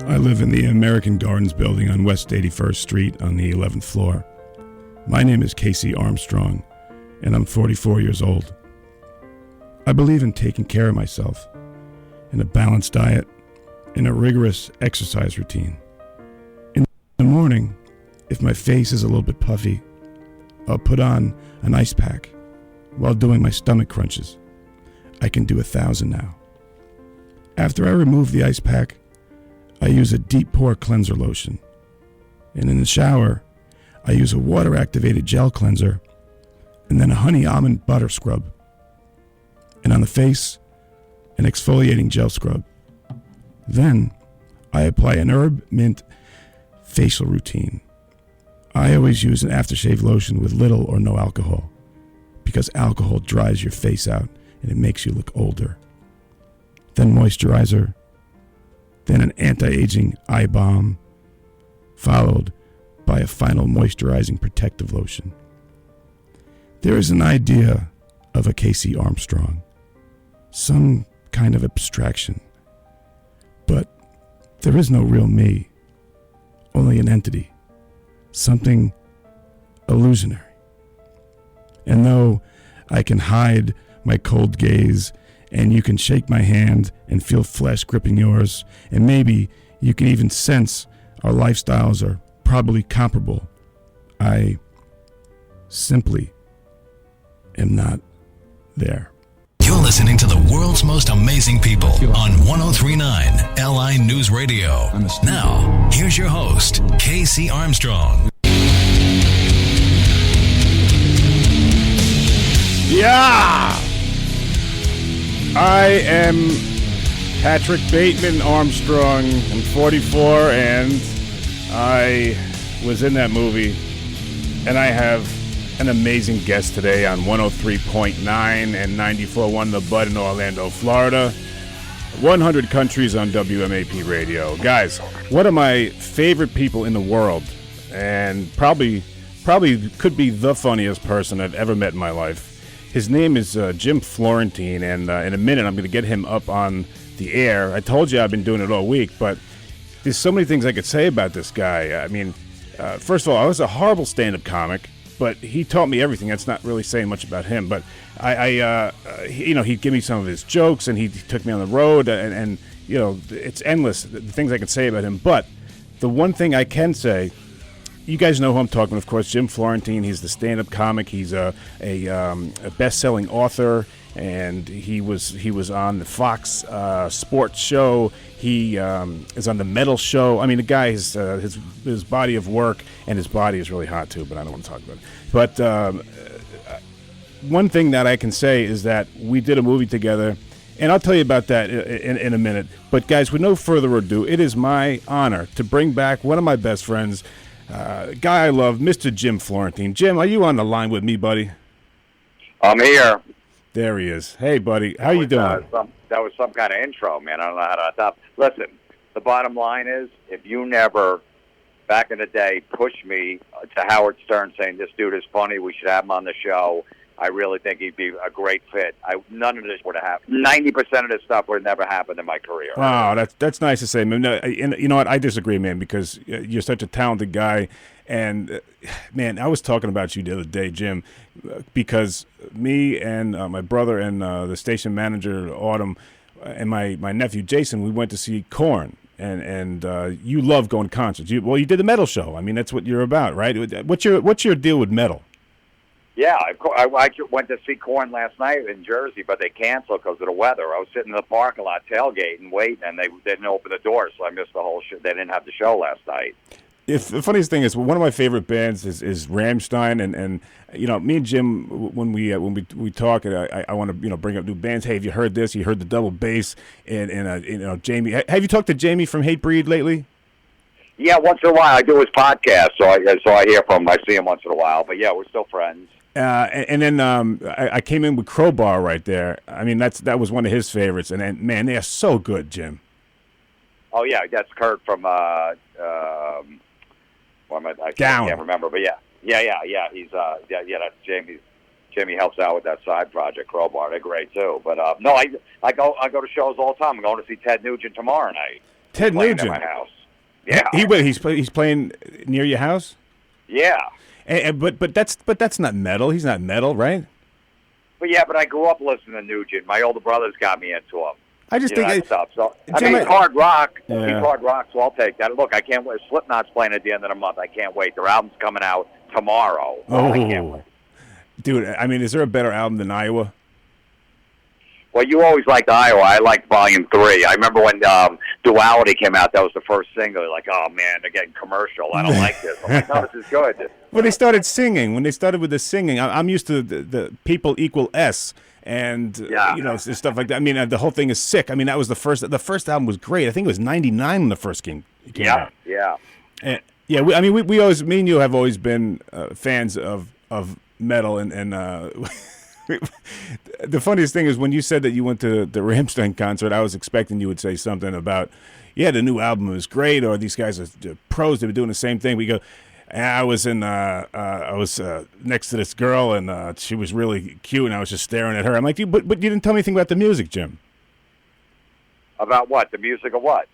I live in the American Gardens building on West 81st Street on the 11th floor. My name is Casey Armstrong, and I'm 44 years old. I believe in taking care of myself, in a balanced diet, in a rigorous exercise routine. In the morning, if my face is a little bit puffy, I'll put on an ice pack while doing my stomach crunches. I can do 1,000 now. After I remove the ice pack, I use a deep pore cleanser lotion. And in the shower, I use a water-activated gel cleanser and then a honey almond butter scrub. And on the face, an exfoliating gel scrub. Then, I apply an herb mint facial routine. I always use an aftershave lotion with little or no alcohol because alcohol dries your face out and it makes you look older. Then moisturizer, then an anti-aging eye balm, followed by a final moisturizing protective lotion. There is an idea of a Casey Armstrong, some kind of abstraction, but there is no real me, only an entity, something illusionary. And though I can hide my cold gaze and you can shake my hand and feel flesh gripping yours, and maybe you can even sense our lifestyles are probably comparable, I simply am not there. You're listening to the world's most amazing people on 103.9 LI News Radio. Now, here's your host, Casey Armstrong. Yeah! I am Patrick Bateman Armstrong. I'm 44 and I was in that movie. And I have an amazing guest today on 103.9 and 94.1 The Bud in Orlando, Florida. 100 countries on WMAP radio. Guys, one of my favorite people in the world, and probably could be the funniest person I've ever met in my life. His name is Jim Florentine, and in a minute I'm going to get him up on the air. I told you I've been doing it all week, but there's so many things I could say about this guy. I mean, first of all, I was a horrible stand-up comic, but he taught me everything. That's not really saying much about him, but he'd give me some of his jokes, and he took me on the road, and it's endless, the things I can say about him. But the one thing I can say, you guys know who I'm talking about, of course, Jim Florentine. He's the stand-up comic. He's a best-selling author, and he was on the Fox Sports show. He is on the Metal show. I mean, the guy, his body of work, and his body is really hot too, but I don't want to talk about it. But one thing that I can say is that we did a movie together, and I'll tell you about that in a minute. But guys, with no further ado, it is my honor to bring back one of my best friends, guy I love, Mr. Jim Florentine. Jim, are you on the line with me, buddy? I'm here. There he is. Hey, buddy. How you doing? That was some kind of intro, man. I don't know how to stop. Listen, the bottom line is, if you never, back in the day, pushed me to Howard Stern saying, this dude is funny, we should have him on the show, I really think he'd be a great fit. None of this would have happened. 90% of this stuff would have never happened in my career. Wow, that's nice to say, man. No, you know what? I disagree, man, because you're such a talented guy. And, man, I was talking about you the other day, Jim, because me and my brother and the station manager, Autumn, and my nephew, Jason, we went to see Korn. And you love going to concerts. You did the Metal show. I mean, that's what you're about, right? What's your deal with metal? Yeah, I went to see Korn last night in Jersey, but they canceled because of the weather. I was sitting in the parking lot tailgating, waiting, and they didn't open the doors, so I missed the whole show. They didn't have the show last night. The funniest thing is, one of my favorite bands is Rammstein, and me and Jim, when we talk, I want to bring up new bands. Hey, have you heard this? You heard the double bass and Jamie. Have you talked to Jamie from Hatebreed lately? Yeah, once in a while I do his podcast, so I hear from him. I see him once in a while, but yeah, we're still friends. And then I came in with Crowbar right there. I mean, that was one of his favorites, and then, man, they are so good, Jim. Oh yeah, that's Kurt from I can't remember, but yeah. He's that's Jamie. Jamie helps out with that side project, Crowbar. They're great too. But no, I go to shows all the time. I'm going to see Ted Nugent tomorrow night. Ted playing Nugent. at my house. Yeah. He's playing near your house. Yeah. But that's not metal. He's not metal, right? But I grew up listening to Nugent. My older brothers got me into him. I just think that stuff. So Jim, it's hard rock. Yeah. He's hard rock, so I'll take that. Look, I can't wait. Slipknot's playing at the end of the month. I can't wait. Their album's coming out tomorrow. I can't wait. Dude, I mean, is there a better album than Iowa? Well, you always liked Iowa. I liked Volume 3. I remember when Duality came out, that was the first single. Like, oh, man, they're getting commercial. I don't like this. I'm like, no, this is good. When they started singing, with the singing, I'm used to the people equal S and, stuff like that. I mean, the whole thing is sick. I mean, that was the first album was great. I think it was 99 when the first came out. Yeah. And, we always, me and you have always been fans of metal and the funniest thing is when you said that you went to the Rammstein concert, I was expecting you would say something about, the new album is great, or these guys are pros, they've been doing the same thing. We go, I was next to this girl, and she was really cute, and I was just staring at her. I'm like, but you didn't tell me anything about the music, Jim. About what? The music of what?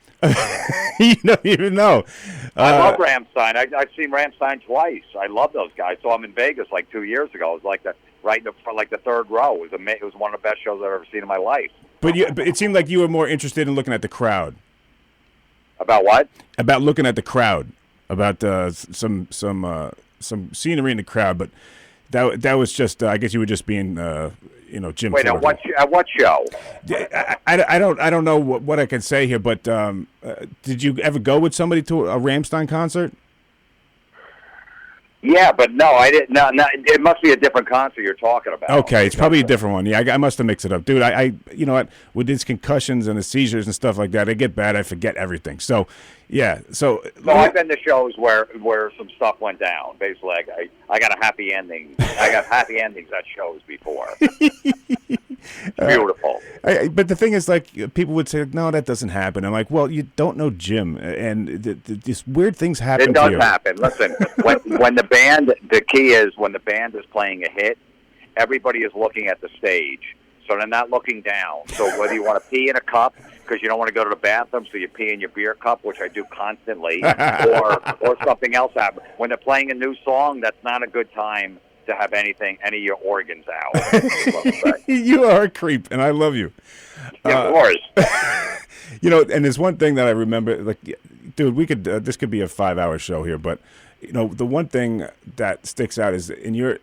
You don't even know. I love Rammstein. I've seen Rammstein twice. I love those guys. So I'm in Vegas like 2 years ago. It was like right in the third row. It was one of the best shows I've ever seen in my life. But it seemed like you were more interested in looking at the crowd. About what? About looking at the crowd. About some scenery in the crowd. But that was just. I guess you were just being. Jim. Wait, at what show? I don't know what I can say here, but did you ever go with somebody to a Rammstein concert? Yeah, but no, I didn't. No, it must be a different concert you're talking about. Okay, it's probably a different one. Yeah, I must have mixed it up, dude. I you know what? With these concussions and the seizures and stuff like that, I get bad. I forget everything. So, yeah. So I've been to shows where some stuff went down. Basically, I got a happy ending. I got happy endings at shows before. Beautiful. But the thing is, like, people would say, no, that doesn't happen. I'm like, well, you don't know Jim, and these weird things happen. It does to you. happen. Listen, when the band, the key is when the band is playing a hit, everybody is looking at the stage, so they're not looking down. So whether you want to pee in a cup because you don't want to go to the bathroom, so you pee in your beer cup, which I do constantly, or something else happens. When they're playing a new song, that's not a good time to have any of your organs out. You are a creep, and I love you. Yeah, of course. And there's one thing that I remember, like, dude, we could this could be a 5-hour show here, but the one thing that sticks out is in your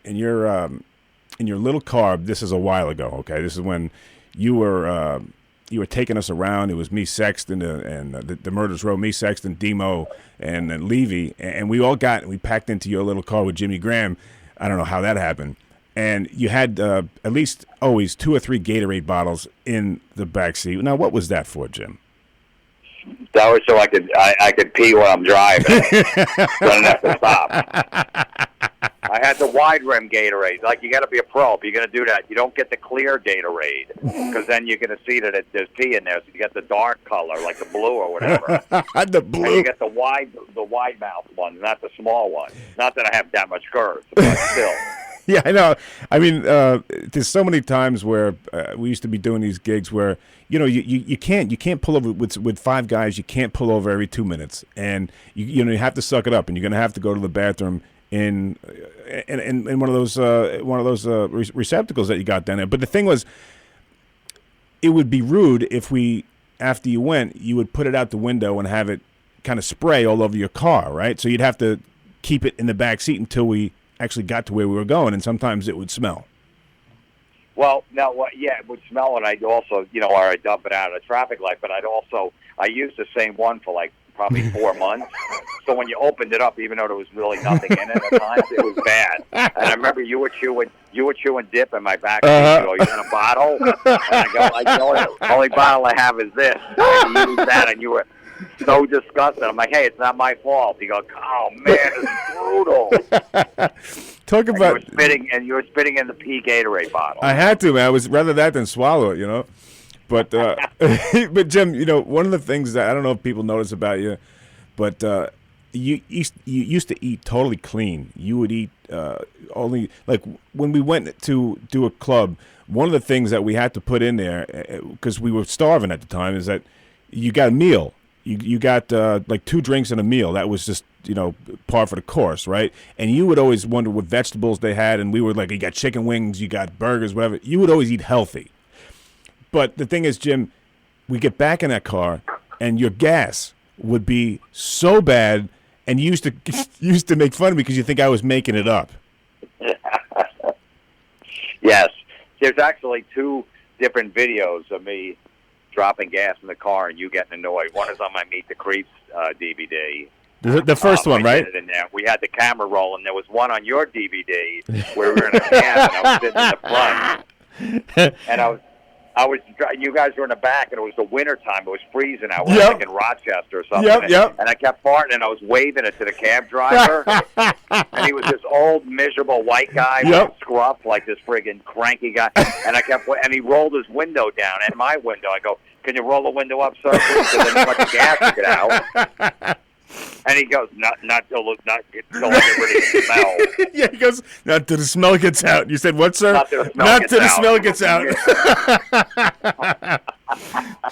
little car. This is a while ago. Okay, this is when you were taking us around. It was me, Sexton, and the Murders Row, me, Sexton, Demo, and Levy, and we packed into your little car with Jimmy Graham. I don't know how that happened. And you had at least always 2 or 3 Gatorade bottles in the back seat. Now, what was that for, Jim? That was so I could pee while I'm driving. So I didn't have to stop. I had the wide rim Gatorade. Like, you got to be a pro if you're going to do that. You don't get the clear Gatorade because then you're going to see that there's pee in there. So you get the dark color, like the blue or whatever. The blue. And you get the wide mouth one, not the small one. Not that I have that much girth, but still. Yeah, I know. I mean, there's so many times where we used to be doing these gigs where you can't pull over with 5 guys. You can't pull over every 2 minutes, and you have to suck it up, and you're going to have to go to the bathroom in one of those receptacles that you got down there. But the thing was, it would be rude if after you went, you would put it out the window and have it kind of spray all over your car, right? So you'd have to keep it in the back seat until we actually got to where we were going, and sometimes it would smell. Well, it would smell, and I'd also, or I'd dump it out of the traffic light, but I used the same one for like probably 4 months. So when you opened it up, even though there was really nothing in it at times, it was bad. And I remember you were chewing dip in my back. You go, you got a bottle? And I go, the only bottle I have is this. And you used that, and you were so disgusted. I'm like, hey, it's not my fault. He goes, oh man, it's brutal. Talk about you were spitting in the pea Gatorade bottle. I had to, man. I was rather that than swallow it, But but Jim, one of the things that I don't know if people notice about you, but you used to eat totally clean. You would eat only, like, when we went to do a club, one of the things that we had to put in there, because we were starving at the time, is that you got a meal. you got like 2 drinks and a meal. That was just, par for the course, right? And you would always wonder what vegetables they had, and we were like, you got chicken wings, you got burgers, whatever. You would always eat healthy. But the thing is, Jim, we get back in that car, and your gas would be so bad, and you used to make fun of me because you think I was making it up. Yes. There's actually 2 different videos of me dropping gas in the car and you getting annoyed. One is on my Meet the Creeps DVD. The first one, right? In there. We had the camera rolling. There was one on your DVD where we were in a van and I was sitting in the front. And you guys were in the back, and it was the winter time. It was freezing out. We were like in Rochester or something. Yep. And I kept farting, and I was waving it to the cab driver. And he was this old, miserable white guy with a scruff, like this friggin' cranky guy. And and he rolled his window down, and my window. I go, "Can you roll the window up, sir, please? So then let the gas to get out." And he goes, not till I get rid of the smell. Yeah, he goes, not till the smell gets out. You said, what, sir? Not till the smell gets out.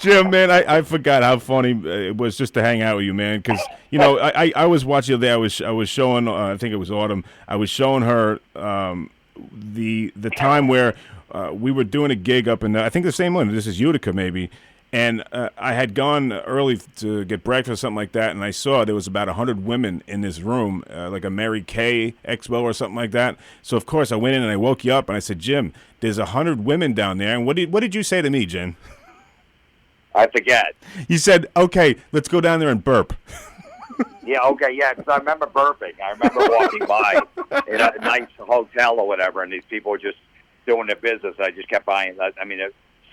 Jim, man, I forgot how funny it was just to hang out with you, man. Because, I was watching the other day. I was showing, I think it was Autumn, I was showing her the time where we were doing a gig up in, I think the same one, this is Utica maybe. And I had gone early to get breakfast or something like that, and I saw there was about 100 women in this room, like a Mary Kay Expo or something like that. So, of course, I went in and I woke you up, and I said, Jim, there's 100 women down there. And what did you say to me, Jim? I forget. You said, okay, let's go down there and burp. Yeah, okay, yeah, because I remember burping. I remember walking by in a nice hotel or whatever, and these people were just doing their business. I just kept buying,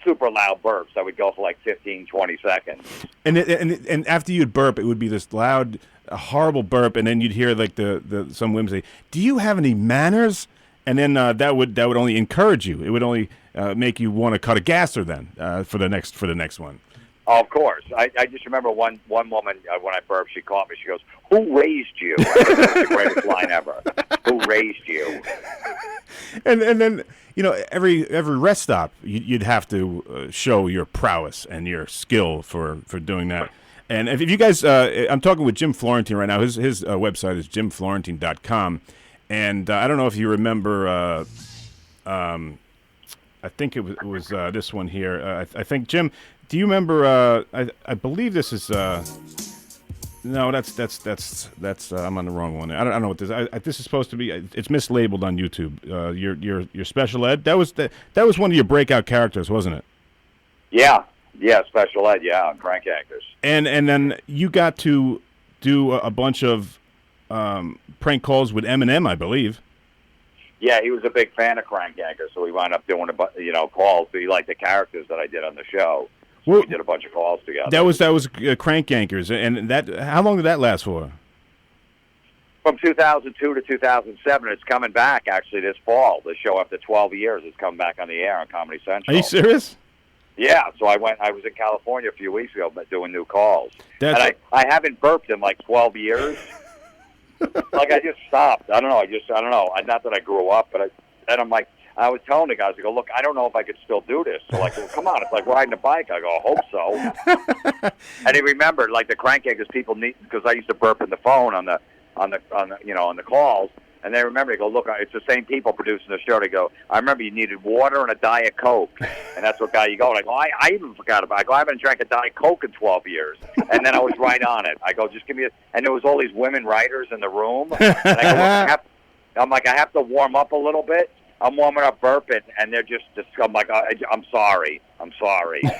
super loud burps. I would go for like 15, 20 seconds. And after you'd burp, it would be this loud, horrible burp, and then you'd hear like the some women say, "Do you have any manners?" And then that would only encourage you. It would only make you want to cut a gasser then for the next one. Oh, of course. I just remember one woman when I burped, she caught me. She goes, "Who raised you?" That's the greatest line ever. Who raised you? And then every rest stop you'd have to show your prowess and your skill for doing that. And if you guys, I'm talking with Jim Florentine right now. His website is jimflorentine.com, and I don't know if you remember. I think it was this one here. I think Jim. Do you remember? I believe this is. No, that's. I'm on the wrong one. I don't know what this. This is supposed to be. It's mislabeled on YouTube. Your special ed. That was one of your breakout characters, wasn't it? Yeah, special ed. Yeah, on Crank Yankers. And then you got to do a bunch of prank calls with Eminem, I believe. Yeah, he was a big fan of Crank Yankers, so we wound up doing calls. So he liked the characters that I did on the show. Well, we did a bunch of calls together. That was Crank Yankers, and that. How long did that last for? From 2002 to 2007. It's coming back actually this fall. The show after 12 years is coming back on the air on Comedy Central. Are you serious? Yeah. So I was in California a few weeks ago, doing new calls. And I haven't burped in like 12 years. Like I just stopped. I don't know. Not that I grew up, but I'm like. I was telling the guys, I go, look, I don't know if I could still do this. So like, well, come on, it's like riding a bike. I go, I hope so. And he remembered, like the Crank Yankers people need, because I used to burp in the phone on the calls, and they remember. They go, look, it's the same people producing the show. They go, I remember you needed water and a Diet Coke, and that's what guy you go. And I go, I even forgot about it. I go, I haven't drank a Diet Coke in 12 years, and then I was right on it. I go, just give me and there was all these women writers in the room, and I go, I'm like, I have to warm up a little bit. I'm warming up burping, and they're just I'm like, I'm sorry. I'm sorry you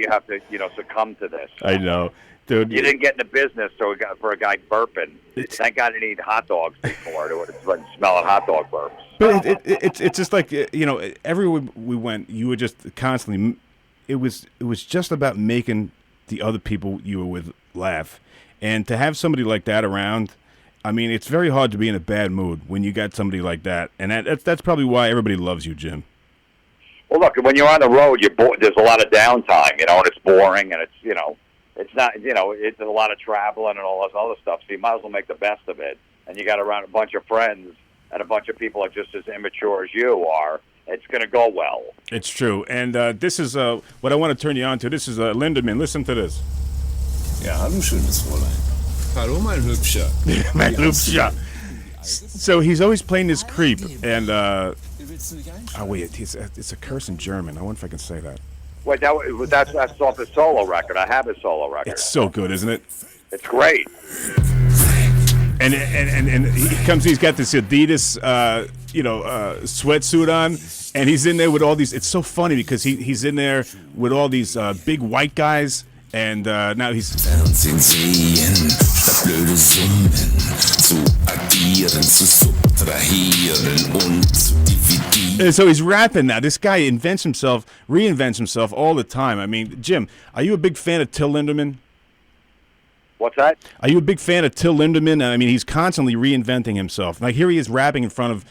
have to, succumb to this. I know. Dude, you didn't get in the business for a guy burping. Thank God I didn't eat hot dogs before. It was smelling hot dog burps. But it's just like, everywhere we went, you were just constantly, it was just about making the other people you were with laugh. And to have somebody like that around, I mean, it's very hard to be in a bad mood when you got somebody like that, and that's probably why everybody loves you, Jim. Well, look, when you're on the road, there's a lot of downtime, and it's boring, and it's not, it's a lot of traveling and all this other stuff. So you might as well make the best of it. And you got around a bunch of friends and a bunch of people are just as immature as you are, it's going to go well. It's true. And this is what I want to turn you on to. This is Lindemann. Listen to this. Ja, hallo, schönes Fräulein. Hallo, mein Hübscher. Mein Hübscher. So he's always playing this creep. And, oh, wait, it's a curse in German. I wonder if I can say that. Wait, that's off his solo record. I have his solo record. It's so good, isn't it? It's great. And he comes. He's got this Adidas, sweatsuit on, and he's in there with all these. It's so funny because he's in there with all these big white guys, and now he's. Fernsehen sehen, statt blöde Summen, zu addieren, zu subtrahieren und zu dividieren. And so he's rapping now. This guy reinvents himself all the time. I mean, Jim, are you a big fan of Till Lindemann? What's that? Are you a big fan of Till Lindemann? I mean, he's constantly reinventing himself. Like here he is rapping in front of,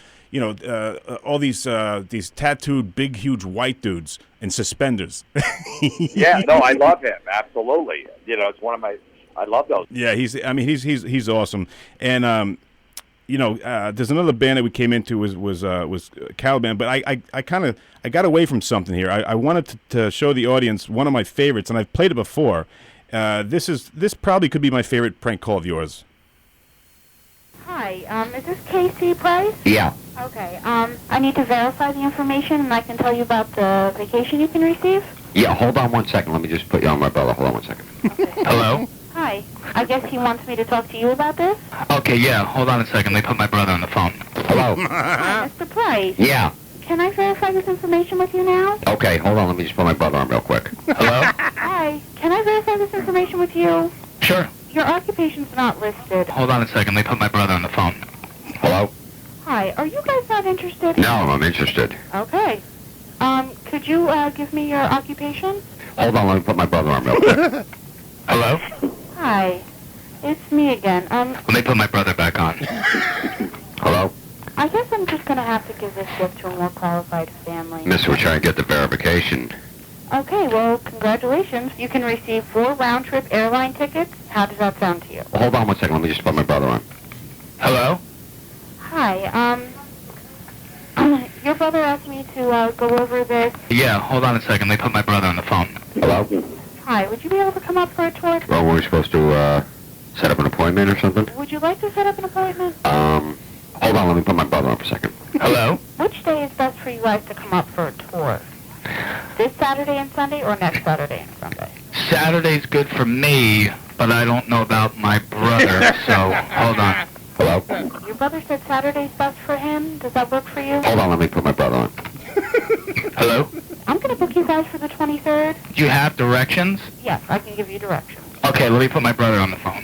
all these tattooed, big, huge white dudes in suspenders. Yeah, no, I love him. Absolutely. It's one of my. I love those. Yeah, he's awesome. And there's another band that we came into was Caliban, but I got away from something here. I wanted to show the audience one of my favorites, and I've played it before. This probably could be my favorite prank call of yours. Hi, is this Casey Price? Yeah. Okay, I need to verify the information and I can tell you about the vacation you can receive. Yeah, hold on one second. Let me just put you on my brother. Hold on one second. Okay. Hello? Hi, I guess he wants me to talk to you about this? Okay, yeah, hold on a second. Let me put my brother on the phone. Hello? Hi, Mr. Price. Yeah. Can I verify this information with you now? Okay, hold on. Let me just put my brother on real quick. Hello? Hi, can I verify this information with you? Sure. Your occupation's not listed. Hold on a second. Let me put my brother on the phone. Hello? Hi, are you guys not interested? No, I'm interested. Okay. Could you give me your occupation? Hold on. Let me put my brother on real quick. Hello? Hi, it's me again. Let me put my brother back on. Hello? I guess I'm just going to have to give this gift to a more qualified family. Mister, we're trying to get the verification. Okay, well, congratulations. You can receive 4 round-trip airline tickets. How does that sound to you? Hold on one second. Let me just put my brother on. Hello? Hi, your brother asked me to go over this. Yeah, hold on a second. Let me put my brother on the phone. Hello? Hi, would you be able to come up for a tour? Well, were we supposed to set up an appointment or something? Would you like to set up an appointment? Hold on. Let me put my brother on for a second. Hello? Which day is best for you guys to come up for a tour? This Saturday and Sunday or next Saturday and Sunday? Saturday's good for me, but I don't know about my brother, so hold on. Hello? Your brother said Saturday's best for him. Does that work for you? Hold on, let me put my brother on. Hello? I'm going to book you guys for the 23rd. Do you have directions? Yes, I can give you directions. Okay, let me put my brother on the phone.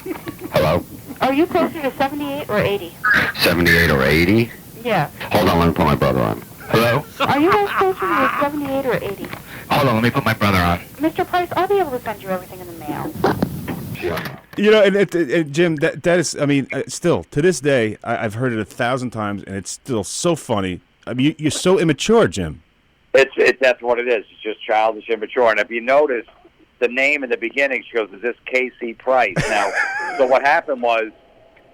Hello? Are you closer to 78 or 80? 78 or 80? Yeah. Hold on, let me put my brother on. Hello? Are you guys closer to 78 or 80? Hold on, let me put my brother on. Mr. Price, I'll be able to send you everything in the mail. And Jim, that is, I mean, still, to this day, I've heard it 1,000 times, and it's still so funny. I mean, you're so immature, Jim. That's what it is. It's just childish, immature. And if you notice, the name in the beginning, she goes, is this Casey Price? Now, so what happened was,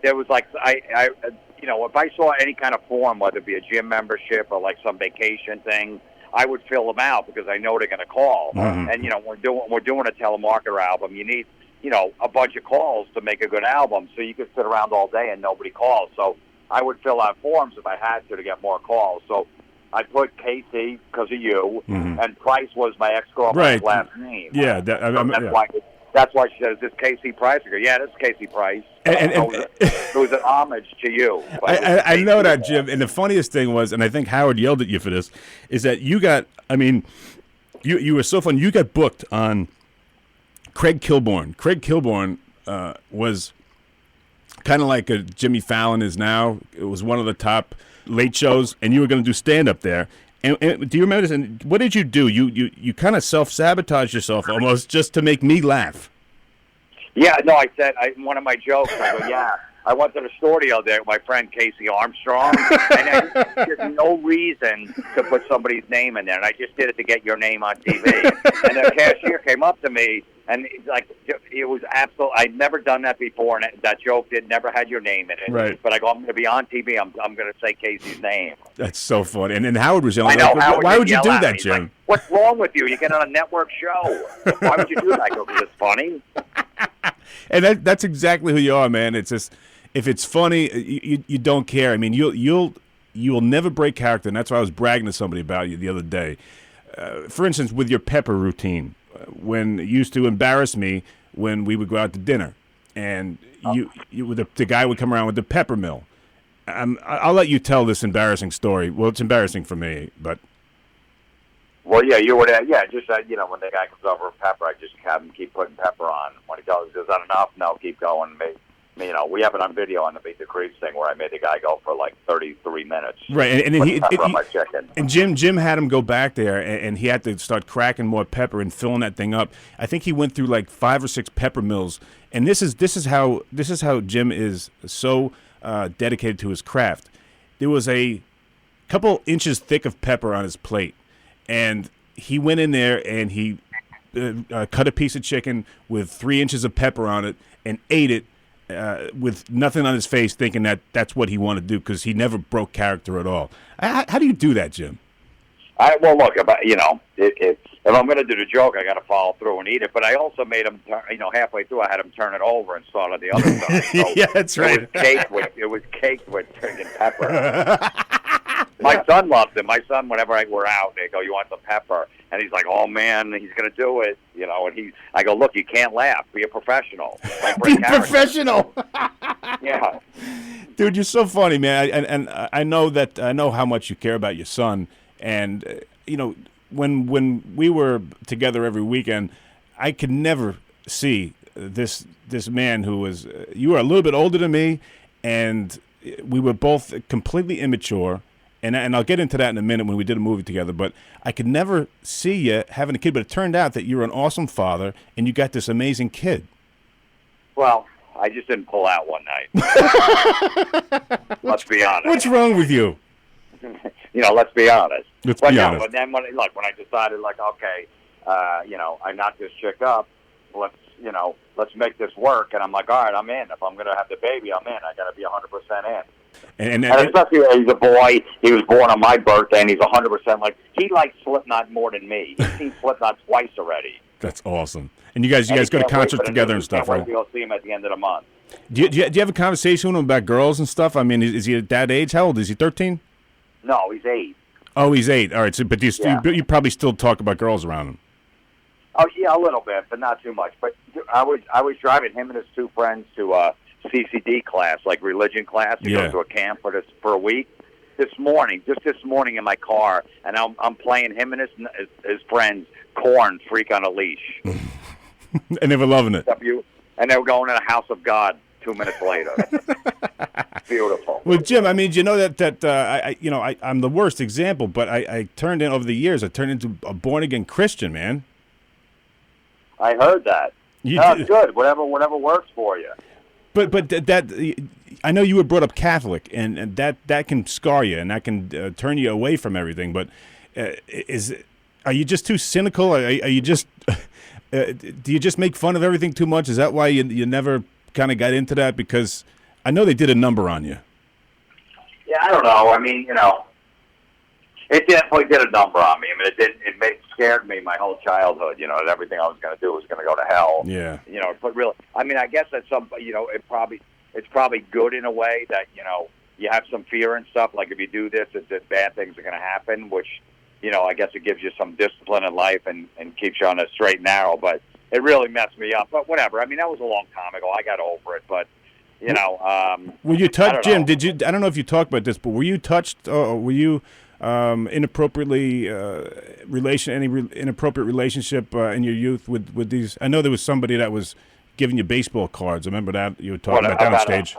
there was like, if I saw any kind of form, whether it be a gym membership or like some vacation thing, I would fill them out because I know they're going to call. Mm-hmm. And, we're doing a telemarketer album. You need, a bunch of calls to make a good album. So you could sit around all day and nobody calls. So I would fill out forms if I had to get more calls. So I put Casey because of you, mm-hmm. and Price was my ex-girlfriend's last name. Yeah. That's why she said, is this Casey Price? I go, yeah, this is Casey Price. And it was an homage to you. I know that, Jim. And the funniest thing was, and I think Howard yelled at you for this, is that you got, you were so fun. You got booked on Craig Kilborn. Craig Kilborn was kind of like a Jimmy Fallon is now. It was one of the top late shows, and you were going to do stand-up there. And do you remember this? And what did you do? You kind of self-sabotaged yourself almost just to make me laugh. Yeah, no, I said, one of my jokes, I go, yeah, I went to the store the other day with my friend Casey Armstrong, and there's no reason to put somebody's name in there, and I just did it to get your name on TV. And the cashier came up to me, And like it was absolute. I'd never done that before, and that joke never had your name in it. Right. But I go, I'm going to be on TV. I'm going to say Casey's name. That's so funny. And then Howard was yelling. I know. Like, Howard why would you yell do at that, me. He's Jim? like, what's wrong with you? You get on a network show. Why would you do that? I go, because it's funny. And that's exactly who you are, man. It's just if it's funny, you don't care. I mean, you'll never break character, and that's why I was bragging to somebody about you the other day. For instance, with your pepper routine, when it used to embarrass me when we would go out to dinner, and the guy would come around with the pepper mill. I'll let you tell this embarrassing story. Well, it's embarrassing for me, but. Well, yeah, you would. Yeah, just when the guy comes over with pepper, I just have him keep putting pepper on. When he goes, is that enough? No, keep going. We have it on video on the Beat the Creeps thing where I made the guy go for like 33 minutes. Right, and Jim had him go back there, and he had to start cracking more pepper and filling that thing up. I think he went through like 5 or 6 pepper mills, and this is how Jim is so dedicated to his craft. There was a couple inches thick of pepper on his plate, and he went in there and he cut a piece of chicken with 3 inches of pepper on it and ate it. With nothing on his face, thinking that's what he wanted to do because he never broke character at all. How do you do that, Jim? Well, look, if I'm going to do the joke, I got to follow through and eat it. But I also made him, halfway through, I had him turn it over and start on the other side. So yeah, that's right. It was caked with chicken pepper. My son loves it. My son, whenever we're out, they go, "You want some pepper?" And he's like, "Oh man, he's going to do it." And I go, "Look, you can't laugh. Be a professional. Be professional." Yeah, dude, you're so funny, man. And I know how much you care about your son. And when we were together every weekend, I could never see this man who was. You were a little bit older than me, and we were both completely immature. And I'll get into that in a minute when we did a movie together, but I could never see you having a kid, but it turned out that you were an awesome father, and you got this amazing kid. Well, I just didn't pull out one night. Let's be honest. What's wrong with you? Let's be honest. Let's be honest. But then when I decided, okay, I knocked this chick up, let's make this work, and I'm like, all right, I'm in. If I'm going to have the baby, I'm in. I got to be 100% in. And especially he's a boy. He was born on my birthday, and he's 100% he likes Slipknot more than me. He's seen Slipknot twice already. That's awesome. And you guys go to concerts together and stuff, right? We'll see him at the end of the month. Do you have a conversation with him about girls and stuff? I mean, is he at that age? How old is he? 13? No, he's 8. Oh, he's 8. All right. So, but you probably still talk about girls around him. Oh yeah, a little bit, but not too much. But I was driving him and his 2 friends to CCD class, like religion class. He goes to a camp for a week. This morning in my car, and I'm playing him and his friends Korn, Freak on a Leash. And they were loving it. And they were going to the House of God 2 minutes later. Beautiful. Well, Jim, I mean, you know that I'm the worst example, but I turned in over the years. I turned into a born again Christian, man. I heard that. It's good. Whatever works for you. But that I know you were brought up Catholic, and that can scar you, and that can turn you away from everything. But are you just too cynical? Are you just do you just make fun of everything too much? Is that why you never kind of got into that? Because I know they did a number on you. Yeah, I don't know. I mean, it definitely did a number on me. I mean, it scared me my whole childhood. That everything I was going to do was going to go to hell. Yeah. But really, I mean, I guess that's it's probably good in a way that you have some fear and stuff. Like if you do this, that bad things are going to happen. Which, I guess it gives you some discipline in life and keeps you on a straight and narrow. But it really messed me up. But whatever. I mean, that was a long time ago. I got over it. But were you touched, Jim? Did you? I don't know if you talked about this, but were you touched, or were you? Inappropriately inappropriate relationship in your youth with these? I know there was somebody that was giving you baseball cards. I remember that you were talking about that on stage.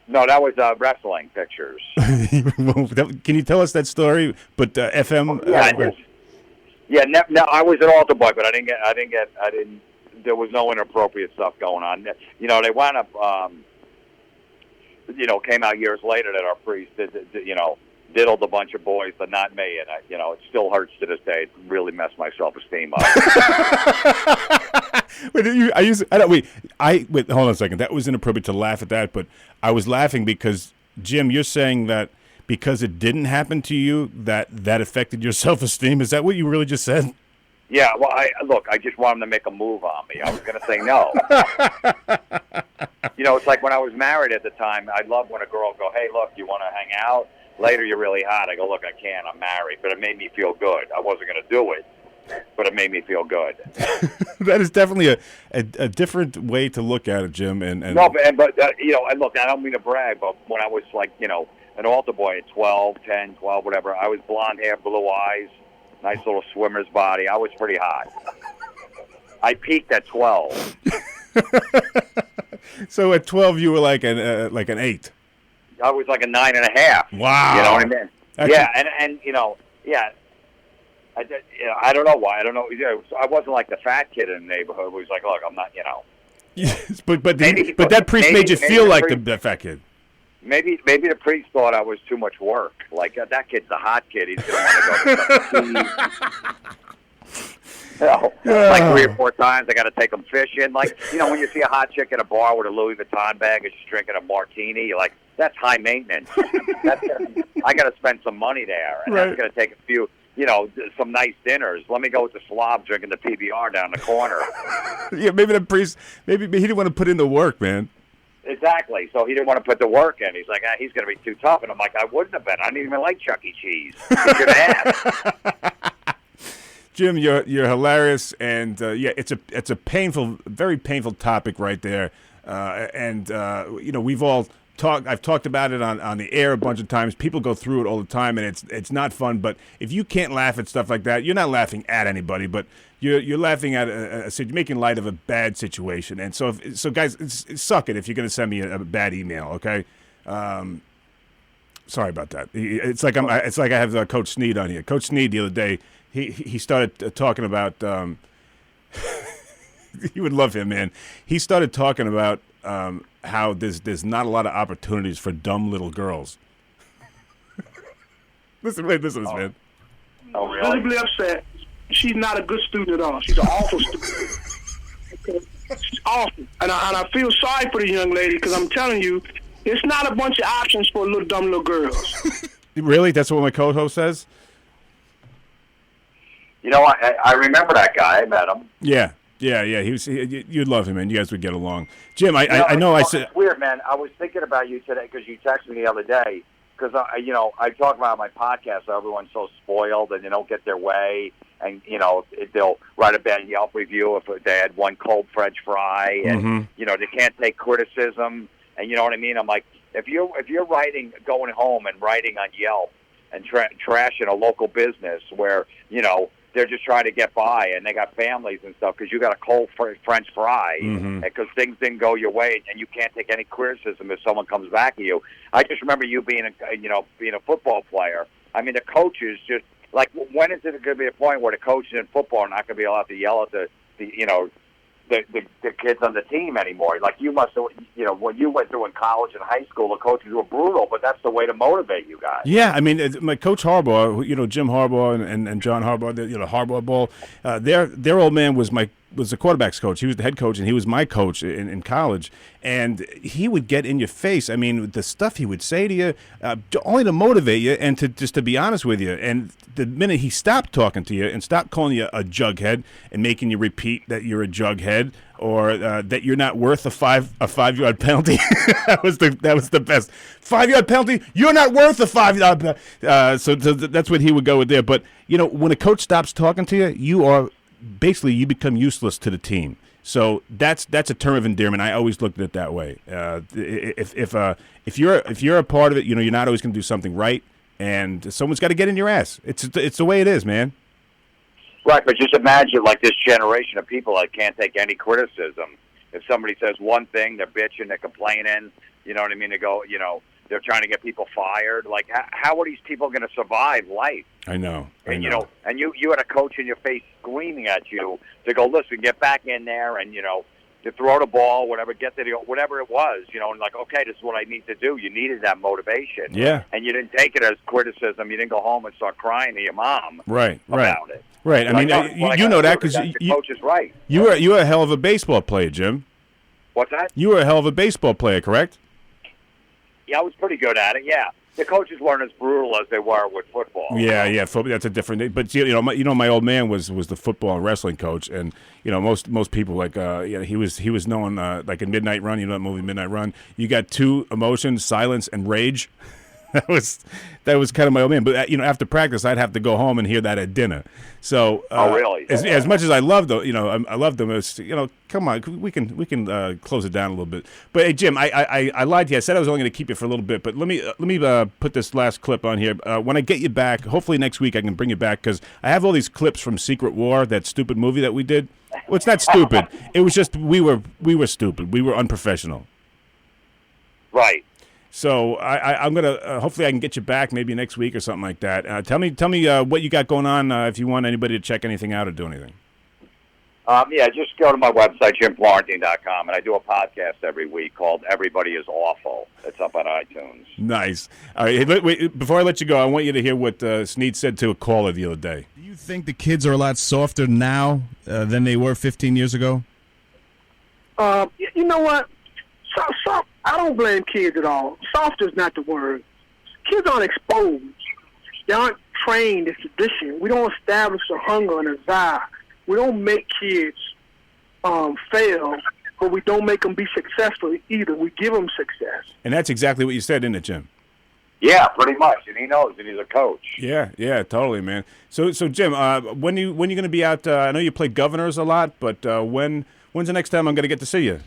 No, that was wrestling pictures. Can you tell us that story? But FM. No, I was an altar boy, but I didn't. There was no inappropriate stuff going on. They wound up. Came out years later that our priest diddled a bunch of boys, but not me, and it still hurts to this day. It really messed my self-esteem up. Wait, wait, hold on a second. That was inappropriate to laugh at that, but I was laughing because, Jim, you're saying that because it didn't happen to you, that affected your self-esteem. Is that what you really just said? Yeah, well, I just wanted him to make a move on me. I was going to say no. It's like when I was married at the time, I loved when a girl would go, hey, look, you want to hang out? Later, you're really hot. I go, look, I can't. I'm married. But it made me feel good. I wasn't going to do it, but it made me feel good. That is definitely a different way to look at it, Jim. And and look, I don't mean to brag, but when I was like, an altar boy at 12, 10, 12, whatever, I was blonde hair, blue eyes, nice little swimmer's body. I was pretty hot. I peaked at 12. So at 12, you were like an 8. I was like a 9.5. Wow. You know what I mean? Actually, yeah. I don't know why. I don't know. I wasn't like the fat kid in the neighborhood who was like, look, I'm not, Yes, but that priest made you feel like the fat kid. Maybe the priest thought I was too much work. Like, that kid's the hot kid. He's going to want to go to like 3 or 4 times, I got to take him fishing. Like, when you see a hot chick at a bar with a Louis Vuitton bag and she's drinking a martini, you're like, that's high maintenance. I got to spend some money there, and that's going to take a few, some nice dinners. Let me go with the slob drinking the PBR down the corner. Yeah, maybe the priest, maybe he didn't want to put in the work, man. Exactly. So he didn't want to put the work in. He's like, he's going to be too tough. And I'm like, I wouldn't have been. I didn't even like Chuck E. Cheese. You should have. Jim, you're hilarious, and it's a painful, very painful topic right there. We've all talked. I've talked about it on the air a bunch of times. People go through it all the time, and it's not fun. But if you can't laugh at stuff like that, you're not laughing at anybody, but you're laughing at you're making light of a bad situation. And so guys, suck it if you're going to send me a bad email. Okay. Sorry about that. It's like I have Coach Sneed on here. Coach Sneed the other day. He started talking about. You would love him, man. He started talking about how there's not a lot of opportunities for dumb little girls. listen to this, man. Oh, really? Visibly upset. She's not a good student at all. She's an awful student. She's awful, and I feel sorry for the young lady because I'm telling you, it's not a bunch of options for dumb little girls. Really? That's what my co-host says? I remember that guy. I met him. Yeah. You'd love him, man. You guys would get along. Jim, I know I said... It's weird, man. I was thinking about you today because you texted me the other day because, I talk about my podcast how everyone's so spoiled and they don't get their way and, they'll write a bad Yelp review if they had one cold French fry and, they can't take criticism and you know what I mean? I'm like, if you're going home and writing on Yelp and trashing a local business where, they're just trying to get by, and they got families and stuff because you got a cold French fry because things didn't go your way, and you can't take any criticism if someone comes back at you. I just remember you being a football player. I mean, the coaches just like when is it going to be a point where the coaches in football are not going to be allowed to yell at the kids on the team anymore? Like you must have, when you went through in college and high school, the coaches were brutal, but that's the way to motivate you guys. Yeah, I mean, my Coach Harbaugh, Jim Harbaugh and John Harbaugh, Harbaugh Ball, their old man was the quarterback's coach. He was the head coach, and he was my coach in college. And he would get in your face. I mean, the stuff he would say to you, only to motivate you and to be honest with you. And the minute he stopped talking to you and stopped calling you a jughead and making you repeat that you're a jughead or that you're not worth a 5-yard penalty, that was the best 5-yard penalty. You're not worth a 5-yard penalty. So that's what he would go with there. But when a coach stops talking to you, you become useless to the team. So that's a term of endearment. I always looked at it that way. If you're a part of it, you're not always going to do something right, and someone's got to get in your ass. It's the way it is, man. Right, but just imagine like this generation of people that can't take any criticism. If somebody says one thing, they're bitching, they're complaining. You know what I mean? They go, they're trying to get people fired. Like, how are these people going to survive life? I know. And you had a coach in your face screaming at you to go, listen, get back in there and, to throw the ball, whatever, whatever it was, and like, okay, this is what I need to do. You needed that motivation. Yeah. And you didn't take it as criticism. You didn't go home and start crying to your mom about it. Right. I mean, you know that because the coach is right. You were a hell of a baseball player, Jim. What's that? You were a hell of a baseball player, correct? Yeah, I was pretty good at it. Yeah, the coaches weren't as brutal as they were with football. Yeah. That's a different. But my old man was the football and wrestling coach, and most people he was known like in Midnight Run. You know that movie Midnight Run. You got two emotions: silence and rage. That was kind of my old man. But after practice, I'd have to go home and hear that at dinner. So, really? As much as I loved them, I loved them. It's, come on, we can close it down a little bit. But hey, Jim, I lied to you. I said I was only going to keep you for a little bit, but let me put this last clip on here. When I get you back, hopefully next week I can bring you back because I have all these clips from Secret War, that stupid movie that we did. Well, it's not stupid. It was just we were stupid. We were unprofessional. Right. So I'm gonna hopefully I can get you back maybe next week or something like that. Tell me what you got going on if you want anybody to check anything out or do anything. Yeah, just go to my website, JimFlorentine.com, and I do a podcast every week called Everybody is Awful. It's up on iTunes. Nice. All right, hey, wait, before I let you go, I want you to hear what Snead said to a caller the other day. Do you think the kids are a lot softer now than they were 15 years ago? You know what? So I don't blame kids at all. Soft is not the word. Kids aren't exposed. They aren't trained in tradition. We don't establish a hunger and a desire. We don't make kids fail, but we don't make them be successful either. We give them success. And that's exactly what you said, isn't it, Jim? Yeah, pretty much. And he knows, and he's a coach. Yeah, totally, man. So Jim, when you going to be out? I know you play Governors a lot, but when's the next time I'm going to get to see you?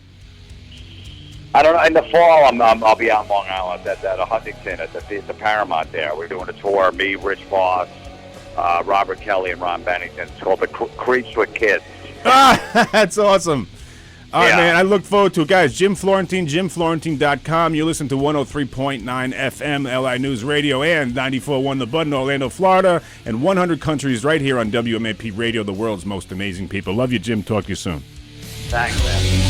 I don't know. In the fall, I'll be out in Long Island at Huntington at the Paramount there. We're doing a tour. Me, Rich Voss, Robert Kelly, and Ron Bennington. It's called the Creeps with Kids. That's awesome. All right, man. I look forward to it, guys. Jim Florentine, JimFlorentine.com. You listen to 103.9 FM LI News Radio and 94.1 The Bud in Orlando, Florida, and 100 countries right here on WMAP Radio. The world's most amazing people. Love you, Jim. Talk to you soon. Thanks, man.